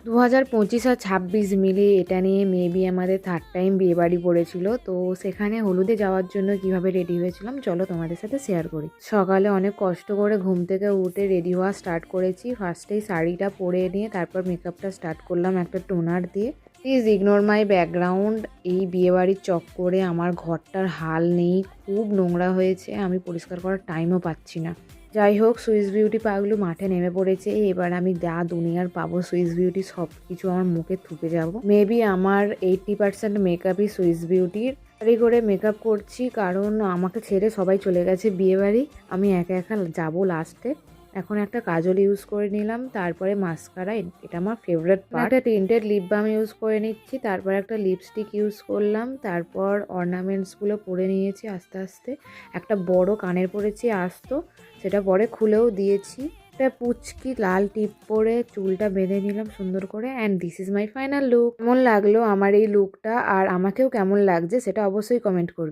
2025 আর 26 মিলিয়ে এটা নিয়ে মেবি আমাদের থার্ড টাইম বিয়েবাড়ি পড়েছিল। তো সেখানে হলুদে যাওয়ার জন্য কিভাবে রেডি হয়েছিলাম চলো তোমাদের সাথে শেয়ার করি। সকালে অনেক কষ্ট করে ঘুম থেকে উঠে রেডি হওয়া স্টার্ট করেছি। ফার্স্টেই শাড়িটা পরে নিয়ে তারপর মেকআপটা স্টার্ট করলাম একটা টোনার দিয়ে। Please ignore my background. এই বিয়েবাড়ির চক্করে আমার ঘরটার হাল নেই, খুব নোংরা হয়েছে, আমি পরিষ্কার করার টাইমও পাচ্ছি না। যাই হোক, সুইস বিউটি পাগলু মাঠে নেমে পড়েছে। এবার আমি যা দুনিয়ার পাবো সুইস বিউটি সব কিছু আমার মুখে থুপে যাব। মেবি আমার 80% মেকআপই সুইস বিউটির। তাড়াতাড়ি করে মেকআপ করছি কারণ আমাকে ছেড়ে সবাই চলে গেছে বিয়ে বাড়ি, আমি একা একা যাবো লাস্টে। এখন একটা কাজল ইউজ করে নিলাম, তারপরে মাস্কারা, এটা আমার ফেভারিট পার্ট। একটা টিন্টেড লিপ বাম ইউজ করে নিচ্ছি, তারপর একটা লিপস্টিক ইউজ করলাম, তারপর অর্নামেন্টসগুলো পরে নিয়েছি আস্তে আস্তে। একটা বড় কানের পরেছি আস্ত, সেটা পরে খুলেও দিয়েছি। একটা পুচকি লাল টিপ পরে চুলটা বেঁধে নিলাম সুন্দর করে। And this is my final look. কেমন লাগলো আমার এই লুকটা আর আমাকেও কেমন লাগছে সেটা অবশ্যই কমেন্ট করবে।